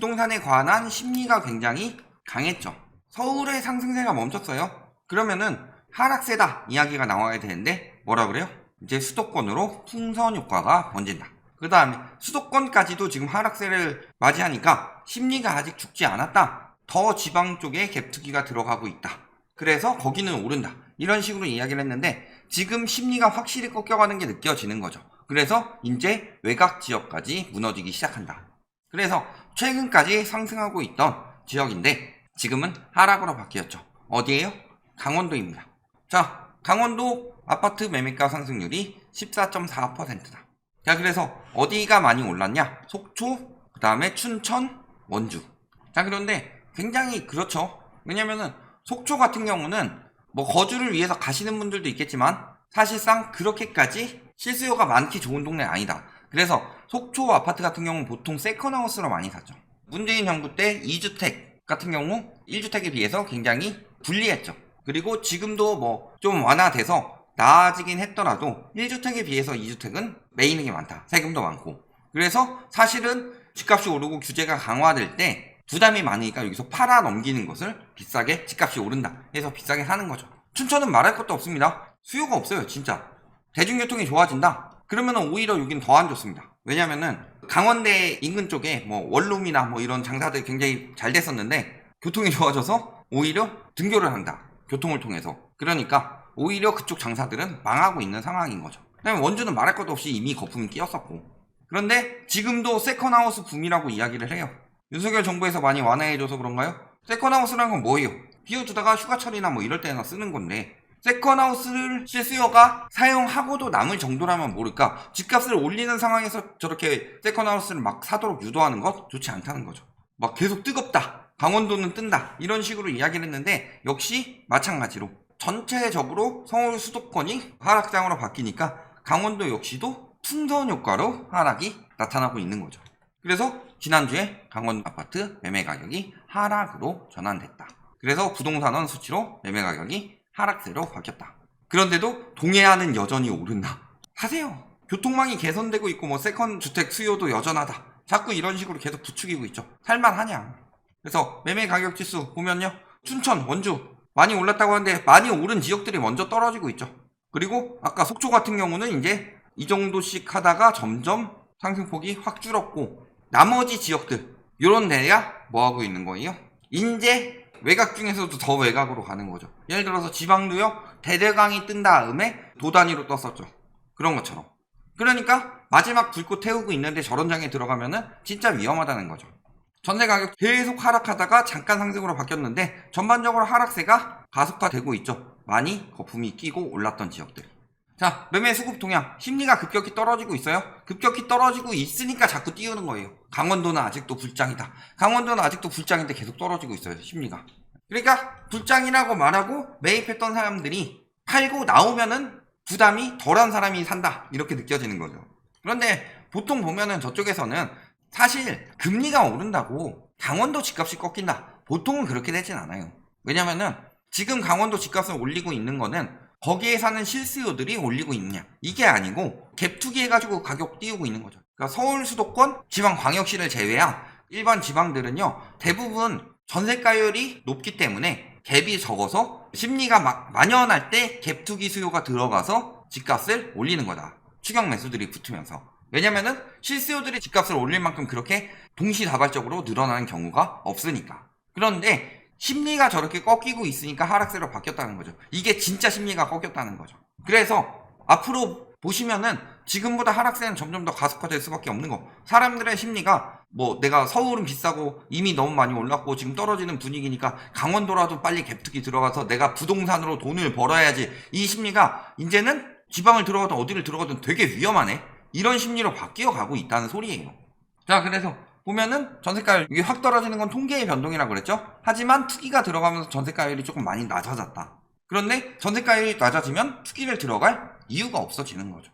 부동산에 관한 심리가 굉장히 강했죠. 서울의 상승세가 멈췄어요. 그러면은 하락세다 이야기가 나와야 되는데 뭐라 그래요? 이제 수도권으로 풍선 효과가 번진다. 그 다음에 수도권까지도 지금 하락세를 맞이하니까 심리가 아직 죽지 않았다. 더 지방 쪽에 갭투기가 들어가고 있다. 그래서 거기는 오른다. 이런 식으로 이야기를 했는데 지금 심리가 확실히 꺾여가는 게 느껴지는 거죠. 그래서 이제 외곽 지역까지 무너지기 시작한다. 그래서 최근까지 상승하고 있던 지역인데 지금은 하락으로 바뀌었죠. 어디예요? 강원도입니다. 자, 강원도 아파트 매매가 상승률이 14.4%다. 자, 그래서 어디가 많이 올랐냐? 속초, 그 다음에 춘천, 원주. 자, 그런데 굉장히 그렇죠. 왜냐면은 속초 같은 경우는 뭐 거주를 위해서 가시는 분들도 있겠지만 사실상 그렇게까지 실수요가 많기 좋은 동네 아니다. 그래서 속초 아파트 같은 경우는 보통 세컨하우스로 많이 샀죠. 문재인 정부 때 2주택 같은 경우 1주택에 비해서 굉장히 불리했죠. 그리고 지금도 뭐 좀 완화돼서 나아지긴 했더라도 1주택에 비해서 2주택은 매이는 게 많다. 세금도 많고. 그래서 사실은 집값이 오르고 규제가 강화될 때 부담이 많으니까 여기서 팔아 넘기는 것을 비싸게 집값이 오른다 해서 비싸게 사는 거죠. 춘천은 말할 것도 없습니다. 수요가 없어요. 진짜 대중교통이 좋아진다 그러면 오히려 여긴 더 안 좋습니다. 왜냐면은 강원대 인근 쪽에 뭐 원룸이나 뭐 이런 장사들 굉장히 잘 됐었는데 교통이 좋아져서 오히려 등교를 한다. 교통을 통해서. 그러니까 오히려 그쪽 장사들은 망하고 있는 상황인 거죠. 그다음에 원주는 말할 것도 없이 이미 거품이 끼었었고. 그런데 지금도 세컨하우스 붐이라고 이야기를 해요. 윤석열 정부에서 많이 완화해줘서 그런가요? 세컨하우스라는 건 뭐예요? 비워두다가 휴가철이나 뭐 이럴 때나 쓰는 건데 세컨하우스를 실수요가 사용하고도 남을 정도라면 모를까? 집값을 올리는 상황에서 저렇게 세컨하우스를 막 사도록 유도하는 것 좋지 않다는 거죠. 막 계속 뜨겁다. 강원도는 뜬다. 이런 식으로 이야기를 했는데 역시 마찬가지로 전체적으로 서울 수도권이 하락장으로 바뀌니까 강원도 역시도 풍선 효과로 하락이 나타나고 있는 거죠. 그래서 지난주에 강원 아파트 매매 가격이 하락으로 전환됐다. 그래서 부동산원 수치로 매매 가격이 하락세로 바뀌었다. 그런데도 동해안은 여전히 오른다. 사세요. 교통망이 개선되고 있고 뭐 세컨 주택 수요도 여전하다. 자꾸 이런 식으로 계속 부추기고 있죠. 살만하냐. 그래서 매매 가격 지수 보면요. 춘천, 원주 많이 올랐다고 하는데 많이 오른 지역들이 먼저 떨어지고 있죠. 그리고 아까 속초 같은 경우는 이제 이 정도씩 하다가 점점 상승폭이 확 줄었고 나머지 지역들 이런 데야 뭐하고 있는 거예요? 이제 외곽 중에서도 더 외곽으로 가는 거죠. 예를 들어서 지방도요. 대대강이 뜬 다음에 도 단위로 떴었죠. 그런 것처럼. 그러니까 마지막 불꽃 태우고 있는데 저런 장에 들어가면은 진짜 위험하다는 거죠. 전세 가격 계속 하락하다가 잠깐 상승으로 바뀌었는데 전반적으로 하락세가 가속화되고 있죠. 많이 거품이 끼고 올랐던 지역들. 자, 매매 수급 동향. 심리가 급격히 떨어지고 있어요. 급격히 떨어지고 있으니까 자꾸 띄우는 거예요. 강원도는 아직도 불장이다. 강원도는 아직도 불장인데 계속 떨어지고 있어요. 심리가. 그러니까 불장이라고 말하고 매입했던 사람들이 팔고 나오면은 부담이 덜한 사람이 산다. 이렇게 느껴지는 거죠. 그런데 보통 보면은 저쪽에서는 사실 금리가 오른다고 강원도 집값이 꺾인다. 보통은 그렇게 되진 않아요. 왜냐면은 지금 강원도 집값을 올리고 있는 거는 거기에 사는 실수요들이 올리고 있느냐 이게 아니고 갭투기 해가지고 가격 띄우고 있는 거죠. 그러니까 서울 수도권 지방광역시를 제외한 일반 지방들은요 대부분 전세가율이 높기 때문에 갭이 적어서 심리가 막 만연할 때 갭투기 수요가 들어가서 집값을 올리는 거다. 추격 매수들이 붙으면서. 왜냐면은 실수요들이 집값을 올릴 만큼 그렇게 동시다발적으로 늘어나는 경우가 없으니까. 그런데 심리가 저렇게 꺾이고 있으니까 하락세로 바뀌었다는 거죠. 이게 진짜 심리가 꺾였다는 거죠. 그래서 앞으로 보시면은 지금보다 하락세는 점점 더 가속화될 수밖에 없는 거. 사람들의 심리가 뭐 내가 서울은 비싸고 이미 너무 많이 올랐고 지금 떨어지는 분위기니까 강원도라도 빨리 갭투기 들어가서 내가 부동산으로 돈을 벌어야지. 이 심리가 이제는 지방을 들어가든 어디를 들어가든 되게 위험하네. 이런 심리로 바뀌어 가고 있다는 소리예요. 자, 그래서 보면은 전세가율 이게 확 떨어지는 건 통계의 변동이라고 그랬죠. 하지만 투기가 들어가면서 전세가율이 조금 많이 낮아졌다. 그런데 전세가율이 낮아지면 투기를 들어갈 이유가 없어지는 거죠.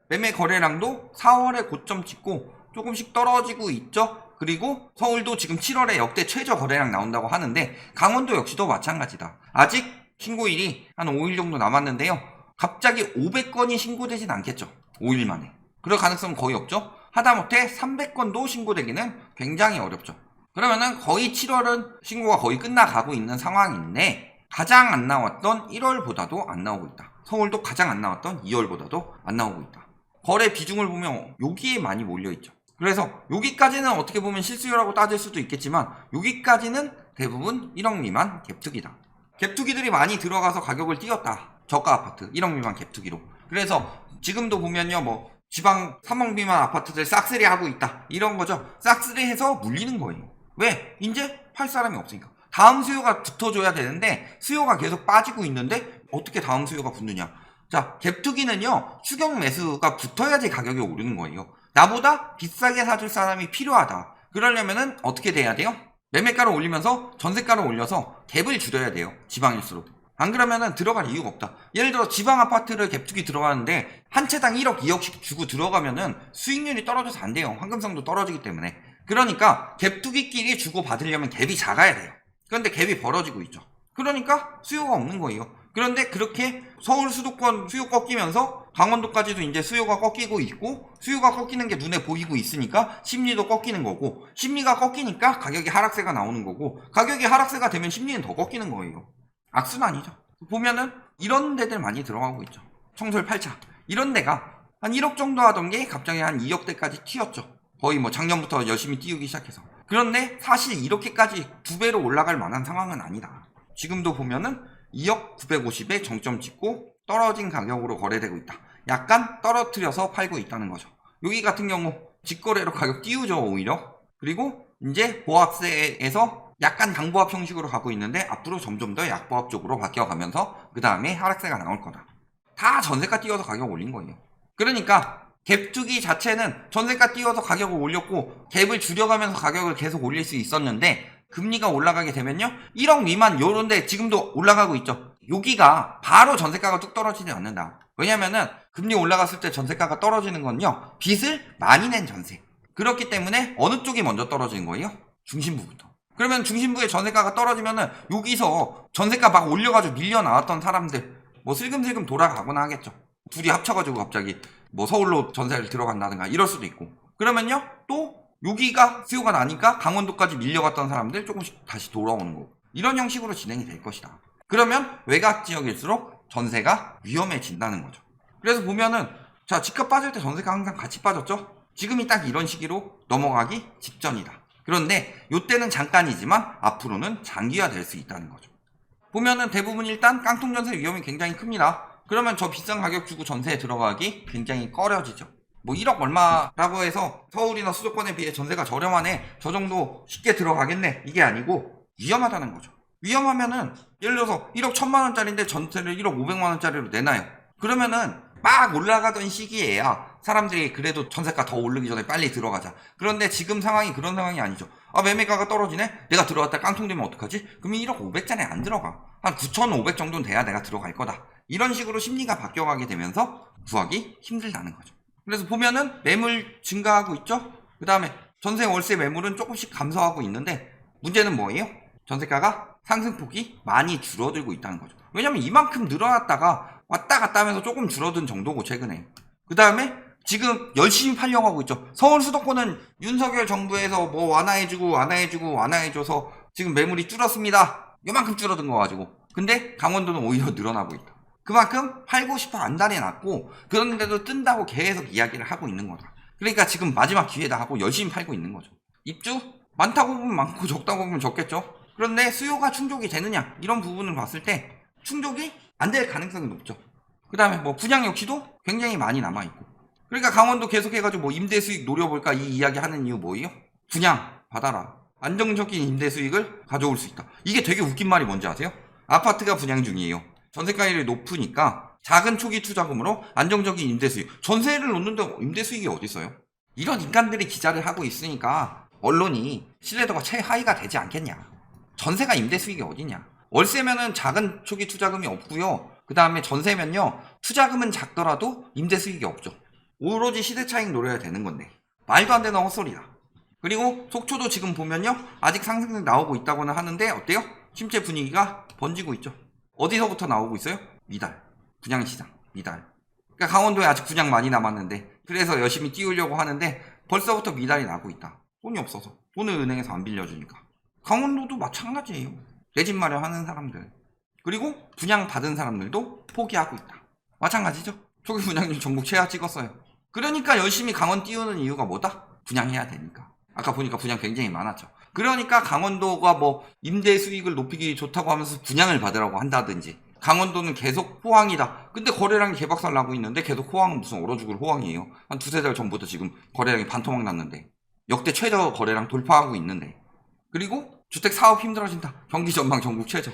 매매 거래량도 4월에 고점 찍고 조금씩 떨어지고 있죠. 그리고 서울도 지금 7월에 역대 최저 거래량 나온다고 하는데 강원도 역시도 마찬가지다. 아직 신고일이 한 5일 정도 남았는데요. 갑자기 500건이 신고되진 않겠죠. 5일 만에. 그럴 가능성은 거의 없죠. 하다못해 300건도 신고되기는 굉장히 어렵죠. 그러면은 거의 7월은 신고가 거의 끝나가고 있는 상황인데 가장 안 나왔던 1월보다도 안 나오고 있다. 서울도 가장 안 나왔던 2월보다도 안 나오고 있다. 거래 비중을 보면 여기에 많이 몰려있죠. 그래서 여기까지는 어떻게 보면 실수요라고 따질 수도 있겠지만 여기까지는 대부분 1억 미만 갭투기다. 갭투기들이 많이 들어가서 가격을 띄웠다. 저가 아파트 1억 미만 갭투기로. 그래서 지금도 보면요, 뭐 지방 3억 미만 아파트들 싹쓸이 하고 있다, 이런 거죠. 싹쓸이 해서 물리는 거예요. 왜? 이제 팔 사람이 없으니까. 다음 수요가 붙어줘야 되는데 수요가 계속 빠지고 있는데 어떻게 다음 수요가 붙느냐. 자, 갭투기는요, 추격 매수가 붙어야지 가격이 오르는 거예요. 나보다 비싸게 사줄 사람이 필요하다. 그러려면은 어떻게 돼야 돼요? 매매가를 올리면서 전세가를 올려서 갭을 줄여야 돼요. 지방일수록. 안 그러면은 들어갈 이유가 없다. 예를 들어 지방 아파트를 갭투기 들어가는데 한 채당 1억, 2억씩 주고 들어가면은 수익률이 떨어져서 안 돼요. 환금성도 떨어지기 때문에. 그러니까 갭투기끼리 주고 받으려면 갭이 작아야 돼요. 그런데 갭이 벌어지고 있죠. 그러니까 수요가 없는 거예요. 그런데 그렇게 서울 수도권 수요 꺾이면서 강원도까지도 이제 수요가 꺾이고 있고, 수요가 꺾이는 게 눈에 보이고 있으니까 심리도 꺾이는 거고, 심리가 꺾이니까 가격이 하락세가 나오는 거고, 가격이 하락세가 되면 심리는 더 꺾이는 거예요. 악순환이죠. 보면은 이런 데들 많이 들어가고 있죠. 청솔 8차 이런 데가 한 1억 정도 하던 게 갑자기 한 2억대까지 튀었죠. 거의 뭐 작년부터 열심히 띄우기 시작해서. 그런데 사실 이렇게까지 2배로 올라갈 만한 상황은 아니다. 지금도 보면은 2억 950에 정점 찍고 떨어진 가격으로 거래되고 있다. 약간 떨어뜨려서 팔고 있다는 거죠. 여기 같은 경우 직거래로 가격 띄우죠, 오히려. 그리고 이제 보합세에서 약간 강보합 형식으로 가고 있는데 앞으로 점점 더 약보합 쪽으로 바뀌어가면서 그 다음에 하락세가 나올 거다. 다 전세가 띄워서 가격 올린 거예요. 그러니까 갭투기 자체는 전세가 띄워서 가격을 올렸고 갭을 줄여가면서 가격을 계속 올릴 수 있었는데, 금리가 올라가게 되면요, 1억 미만 요런데 지금도 올라가고 있죠. 여기가 바로 전세가가 뚝 떨어지지 않는다. 왜냐면은 금리 올라갔을 때 전세가가 떨어지는 건요, 빚을 많이 낸 전세. 그렇기 때문에 어느 쪽이 먼저 떨어지는 거예요? 중심부부터. 그러면 중심부의 전세가가 떨어지면은 여기서 전세가 막 올려가지고 밀려 나왔던 사람들 뭐 슬금슬금 돌아가거나 하겠죠. 둘이 합쳐가지고 갑자기 뭐 서울로 전세를 들어간다든가 이럴 수도 있고. 그러면요, 또 여기가 수요가 나니까 강원도까지 밀려갔던 사람들 조금씩 다시 돌아오는 거고, 이런 형식으로 진행이 될 것이다. 그러면 외곽 지역일수록 전세가 위험해진다는 거죠. 그래서 보면은, 자, 집값 빠질 때 전세가 항상 같이 빠졌죠. 지금이 딱 이런 시기로 넘어가기 직전이다. 그런데 이때는 잠깐이지만 앞으로는 장기화 될 수 있다는 거죠. 보면은 대부분 일단 깡통 전세 위험이 굉장히 큽니다. 그러면 저 비싼 가격 주고 전세에 들어가기 굉장히 꺼려지죠. 뭐 1억 얼마라고 해서 서울이나 수도권에 비해 전세가 저렴하네, 저 정도 쉽게 들어가겠네, 이게 아니고 위험하다는 거죠. 위험하면은 예를 들어서 1억 1,000만 원짜리인데 전세를 1억 500만 원짜리로 내놔요. 그러면은 막 올라가던 시기에야 사람들이 그래도 전세가 더 오르기 전에 빨리 들어가자. 그런데 지금 상황이 그런 상황이 아니죠. 아, 매매가가 떨어지네? 내가 들어갔다 깡통되면 어떡하지? 그러면 1억 500짜리 안 들어가. 한 9,500 정도는 돼야 내가 들어갈 거다. 이런 식으로 심리가 바뀌어가게 되면서 구하기 힘들다는 거죠. 그래서 보면은 매물 증가하고 있죠? 그 다음에 전세 월세 매물은 조금씩 감소하고 있는데, 문제는 뭐예요? 전세가가 상승폭이 많이 줄어들고 있다는 거죠. 왜냐면 이만큼 늘어났다가 왔다 갔다 하면서 조금 줄어든 정도고, 최근에. 그 다음에 지금 열심히 팔려고 하고 있죠. 서울 수도권은 윤석열 정부에서 뭐 완화해줘서 지금 매물이 줄었습니다. 요만큼 줄어든 거 가지고. 근데 강원도는 오히려 늘어나고 있다. 그만큼 팔고 싶어 안달이 났고, 그런데도 뜬다고 계속 이야기를 하고 있는 거다. 그러니까 지금 마지막 기회다 하고 열심히 팔고 있는 거죠. 입주? 많다고 보면 많고 적다고 보면 적겠죠. 그런데 수요가 충족이 되느냐, 이런 부분을 봤을 때 충족이 안 될 가능성이 높죠. 그 다음에 뭐 분양 역시도 굉장히 많이 남아있고. 그러니까 강원도 계속해가지고 뭐 임대 수익 노려볼까, 이 이야기 하는 이유 뭐예요? 분양 받아라. 안정적인 임대 수익을 가져올 수 있다. 이게 되게 웃긴 말이 뭔지 아세요? 아파트가 분양 중이에요. 전세가율이 높으니까 작은 초기 투자금으로 안정적인 임대 수익. 전세를 놓는데 임대 수익이 어디 있어요? 이런 인간들이 기자를 하고 있으니까 언론이 신뢰도가 최하위가 되지 않겠냐. 전세가 임대 수익이 어디냐. 월세면은 작은 초기 투자금이 없고요. 그 다음에 전세면요, 투자금은 작더라도 임대 수익이 없죠. 오로지 시세 차익 노려야 되는 건데 말도 안 되는 헛소리다. 그리고 속초도 지금 보면요, 아직 상승세 나오고 있다고는 하는데 어때요? 침체 분위기가 번지고 있죠. 어디서부터 나오고 있어요? 미달. 분양시장 미달. 그러니까 강원도에 아직 분양 많이 남았는데, 그래서 열심히 띄우려고 하는데 벌써부터 미달이 나고 있다. 돈이 없어서. 돈을 은행에서 안 빌려주니까. 강원도도 마찬가지예요. 내 집 마련하는 사람들. 그리고 분양받은 사람들도 포기하고 있다. 마찬가지죠. 초기 분양률 전국 최하 찍었어요. 그러니까 열심히 강원 띄우는 이유가 뭐다? 분양해야 되니까. 아까 보니까 분양 굉장히 많았죠. 그러니까 강원도가 뭐 임대 수익을 높이기 좋다고 하면서 분양을 받으라고 한다든지, 강원도는 계속 호황이다. 근데 거래량이 개박살 나고 있는데 계속 호황은 무슨 얼어 죽을 호황이에요. 한 두세 달 전부터 지금 거래량이 반토막 났는데, 역대 최저 거래량 돌파하고 있는데, 그리고 주택 사업 힘들어진다. 경기 전망 전국 최저.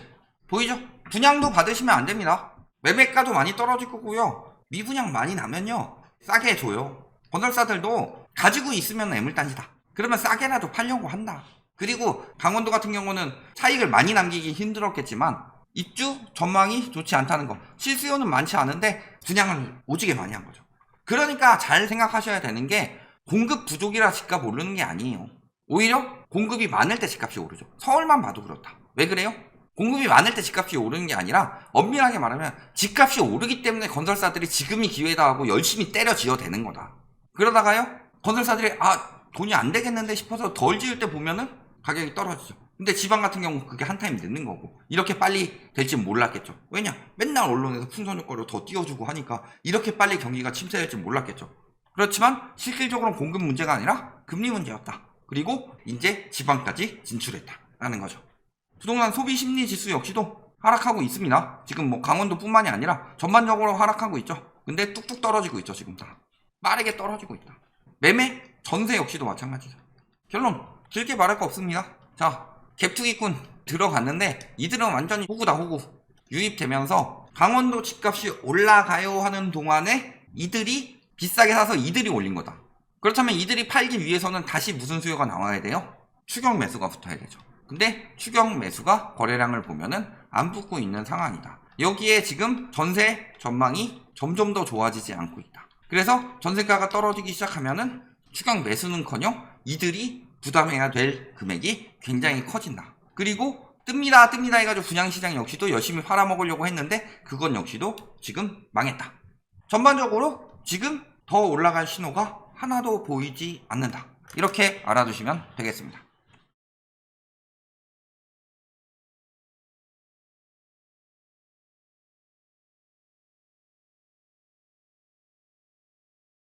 보이죠? 분양도 받으시면 안 됩니다. 매매가도 많이 떨어질 거고요. 미분양 많이 나면요, 싸게 줘요. 건설사들도 가지고 있으면 애물단지다. 그러면 싸게라도 팔려고 한다. 그리고 강원도 같은 경우는 차익을 많이 남기기 힘들었겠지만 입주 전망이 좋지 않다는 거. 실수요는 많지 않은데 분양을 오지게 많이 한 거죠. 그러니까 잘 생각하셔야 되는 게, 공급 부족이라 집값 오르는 게 아니에요. 오히려 공급이 많을 때 집값이 오르죠. 서울만 봐도 그렇다. 왜 그래요? 공급이 많을 때 집값이 오르는 게 아니라, 엄밀하게 말하면 집값이 오르기 때문에 건설사들이 지금이 기회다 하고 열심히 때려 지어대는 거다. 그러다가요, 건설사들이 돈이 안 되겠는데 싶어서 덜 지을 때 보면은 가격이 떨어지죠. 근데 지방 같은 경우 그게 한 타임 늦는 거고, 이렇게 빨리 될지 몰랐겠죠. 왜냐? 맨날 언론에서 풍선효과로 더 띄워주고 하니까 이렇게 빨리 경기가 침체될지 몰랐겠죠. 그렇지만 실질적으로는 공급 문제가 아니라 금리 문제였다. 그리고 이제 지방까지 진출했다라는 거죠. 부동산 소비 심리 지수 역시도 하락하고 있습니다. 지금 뭐 강원도뿐만이 아니라 전반적으로 하락하고 있죠. 근데 뚝뚝 떨어지고 있죠. 지금 다 빠르게 떨어지고 있다. 매매, 전세 역시도 마찬가지죠. 결론, 길게 말할 거 없습니다. 자, 갭투기꾼 들어갔는데 이들은 완전히 호구다 호구. 유입되면서 강원도 집값이 올라가요 하는 동안에 이들이 비싸게 사서 이들이 올린 거다. 그렇다면 이들이 팔기 위해서는 다시 무슨 수요가 나와야 돼요? 추격 매수가 붙어야 되죠. 근데 추격 매수가 거래량을 보면은 안 붙고 있는 상황이다. 여기에 지금 전세 전망이 점점 더 좋아지지 않고 있다. 그래서 전세가가 떨어지기 시작하면은 추격 매수는커녕 이들이 부담해야 될 금액이 굉장히 커진다. 그리고 뜹니다 해가지고 분양시장 역시도 열심히 팔아먹으려고 했는데 그건 역시도 지금 망했다. 전반적으로 지금 더 올라갈 신호가 하나도 보이지 않는다. 이렇게 알아두시면 되겠습니다.